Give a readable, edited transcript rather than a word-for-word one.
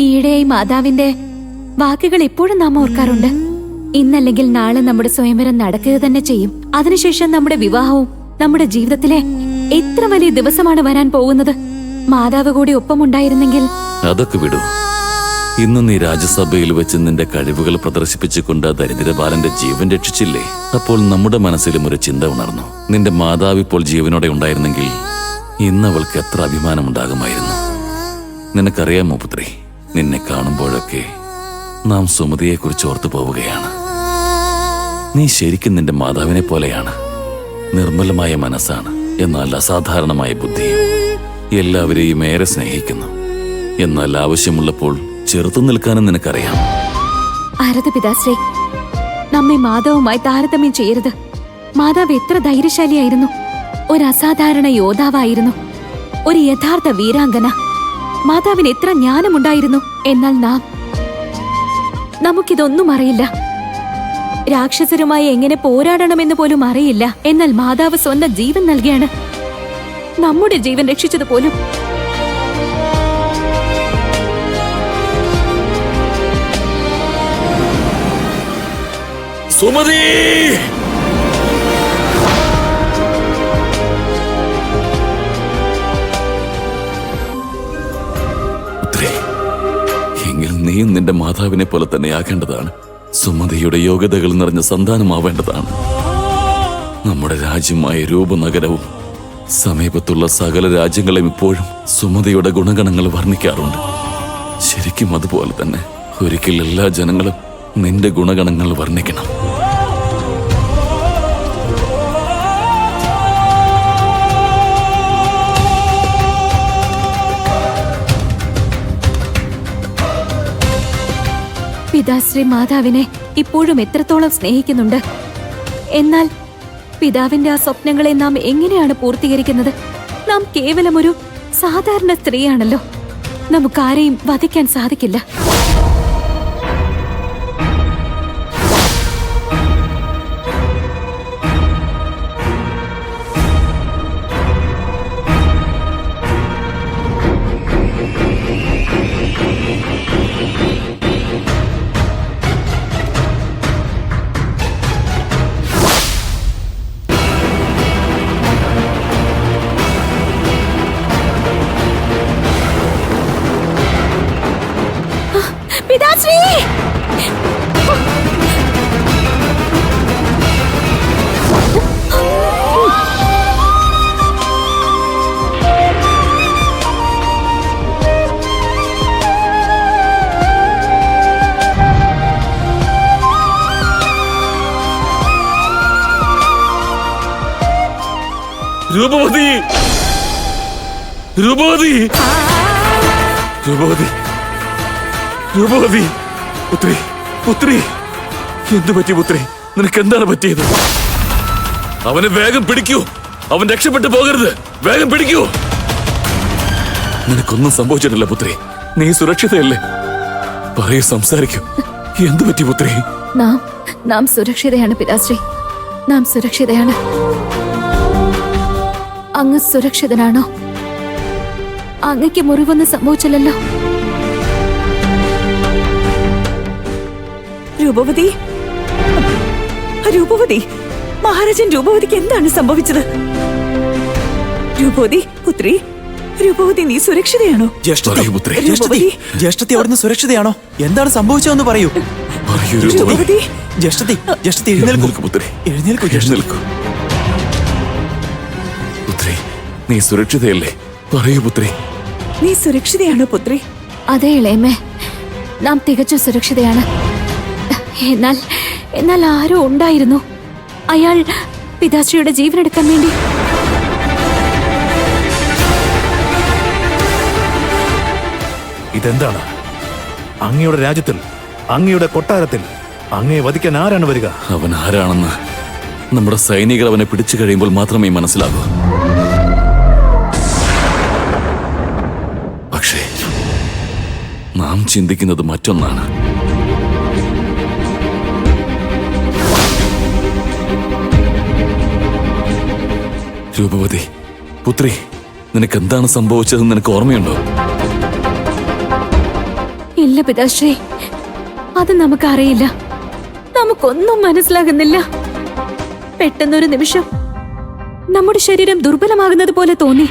ഈയിടെയായി മാതാവിന്റെ വാക്കുകൾ എപ്പോഴും നാം ഓർക്കാറുണ്ട്. ഇന്നല്ലെങ്കിൽ നാളെ നമ്മുടെ സ്വയംവരം നടക്കുക തന്നെ ചെയ്യും. അതിനുശേഷം നമ്മുടെ വിവാഹവും നമ്മുടെ ജീവിതത്തിലെ എത്ര വലിയ ദിവസമാണ് വരാൻ പോകുന്നത്. മാതാവ് കൂടി ഒപ്പമുണ്ടായിരുന്നെങ്കിൽ. അതൊക്കെ വിടൂ. ഇന്ന് നീ രാജ്യസഭയിൽ വെച്ച് നിന്റെ കഴിവുകൾ പ്രദർശിപ്പിച്ചുകൊണ്ട് ദരിദ്രബാലന്റെ ജീവൻ രക്ഷിച്ചില്ലേ? അപ്പോൾ നമ്മുടെ മനസ്സിലും ഒരു ചിന്ത ഉണർന്നു. നിന്റെ മാതാവ് ഇപ്പോൾ ജീവനോടെ ഉണ്ടായിരുന്നെങ്കിൽ ഇന്ന് അവൾക്ക് എത്ര അഭിമാനമുണ്ടാകുമായിരുന്നു. നിനക്കറിയാമോ പുത്രി, നിന്നെ കാണുമ്പോഴൊക്കെ നാം സുമതിയെക്കുറിച്ച് ഓർത്തു പോവുകയാണ്. നീ ശരിക്കും നിന്റെ മാതാവിനെ പോലെയാണ്. നിർമ്മലമായ മനസ്സാണ്, എന്നാൽ അസാധാരണമായ ബുദ്ധിയും. എല്ലാവരെയും ഏറെ സ്നേഹിക്കുന്നു. എന്നാൽ ആവശ്യമുള്ളപ്പോൾ ചെറുത്തു നിൽക്കാനും നിനക്കറിയാം. അരുത് പിതാശ്രീ, നമ്മെ മാതാവുമായി താരതമ്യം ചെയ്യരുത്. മാതാവ് എത്ര ധൈര്യശാലിയായിരുന്നു. ഒരു അസാധാരണ യോദ്ധാവായിരുന്നു. ഒരു യഥാർത്ഥ വീരാംഗന. മാതാവിന് എത്ര ജ്ഞാനമുണ്ടായിരുന്നു. എന്നാൽ നമുക്കിതൊന്നും അറിയില്ല. രാക്ഷസരുമായി എങ്ങനെ പോരാടണമെന്ന് പോലും അറിയില്ല. എന്നാൽ മാതാവ് സ്വന്തം ജീവൻ നൽകിയാണ് നമ്മുടെ ജീവൻ രക്ഷിച്ചത് പോലും. സുമതി! എങ്കിൽ നീയും നിന്റെ മാതാവിനെ പോലെ തന്നെ ആകേണ്ടതാണ്. സുമതിയുടെ യോഗ്യതകൾ നിറഞ്ഞ സന്താനമാവേണ്ടതാണ്. നമ്മുടെ രാജ്യമായ രൂപനഗരവും സമീപത്തുള്ള സകല രാജ്യങ്ങളും ഇപ്പോഴും സുമതിയുടെ ഗുണഗണങ്ങൾ വർണ്ണിക്കാറുണ്ട്. ശരിക്കും അതുപോലെ തന്നെ ഒരിക്കൽ എല്ലാ ജനങ്ങളും നിന്റെ ഗുണഗണങ്ങൾ വർണ്ണിക്കണം. പിതാശ്രീ മാതാവിനെ ഇപ്പോഴും എത്രത്തോളം സ്നേഹിക്കുന്നുണ്ട്. എന്നാൽ പിതാവിന്റെ ആ സ്വപ്നങ്ങളെ നാം എങ്ങനെയാണ് പൂർത്തീകരിക്കുന്നത്? നാം കേവലം ഒരു സാധാരണ സ്ത്രീയാണല്ലോ. നമുക്കാരെയും വധിക്കാൻ സാധിക്കില്ല. പിതാശ്രീ! രൂപവതി! രൂപവതി! രൂപവതി! രൂപവതി! പുത്രി, പുത്രി, എന്തു പറ്റി പുത്രി? നിനക്ക് എന്താണ് പറ്റിയത്? അവനെ വേഗം പിടിക്കൂ. അവൻ രക്ഷപ്പെട്ടു പോകരുത്. വേഗം പിടിക്കൂ. നിനക്കൊന്നും സംഭവിച്ചിട്ടില്ല പുത്രി. നീ സുരക്ഷിതയല്ലേ? പറയൂ, സംസാരിക്കൂ. എന്തു പറ്റി പുത്രി? നാം സുരക്ഷിതയാണ് പിതാശ്രീ. നാം സുരക്ഷിതയാണ്. അങ്ങ് സുരക്ഷിതനാണോ? അങ്ങയ്ക്ക് മുറിവൊന്നും സംഭവിച്ചില്ലല്ലോ? രൂപവതി, രൂപവതി, മഹാരാജൻ രൂപവതിക്ക് എന്താണ് സംഭവിച്ചത്? രൂപവതി പുത്രി, രൂപവതി നീ സുരക്ഷിതയാണോ? ജ്യേഷ്ഠത്തി അവിടുന്ന് സുരക്ഷിതയാണോ? എന്താണ് സംഭവിച്ചതെന്ന് പറയൂ. രൂപവതി, ജ്യേഷ്ഠത്തി എഴുന്നേൽക്കൂ പുത്രി, എഴുന്നേൽക്കൂ. പുത്രി, നീ സുരക്ഷിതയല്ലേ? പറയൂ പുത്രി. നീ സുരക്ഷിതയാണോ പുത്രി? അതെ ഇളയമേ, നാം തികച്ചും സുരക്ഷിതയാണ്. എന്നാൽ ആരോ ഉണ്ടായിരുന്നു. അയാൾ പിതാശ്രീയുടെ ജീവനെടുക്കാൻ വേണ്ടി. ഇതെന്താണ്? അങ്ങയുടെ രാജ്യത്തിൽ, അങ്ങയുടെ കൊട്ടാരത്തിൽ അങ്ങയെ വധിക്കാൻ ആരാണ് വരിക? അവൻ ആരാണെന്ന് നമ്മുടെ സൈനികർ അവനെ പിടിച്ചു കഴിയുമ്പോൾ മാത്രമേ മനസ്സിലാകൂ. പക്ഷേ നാം ചിന്തിക്കുന്നത് മറ്റൊന്നാണ്. രൂപവതി, പുത്രി, നിനക്ക് എന്താണ് സംഭവിച്ചതെന്ന് നിനക്ക് ഓർമ്മയുണ്ടോ? ഇല്ല പിതാശ്രീ, അത് നമുക്കറിയില്ല. നമുക്കൊന്നും മനസ്സിലാകുന്നില്ല. പെട്ടെന്നൊരു നിമിഷം നമ്മുടെ ശരീരം ദുർബലമാകുന്നത് പോലെ തോന്നി.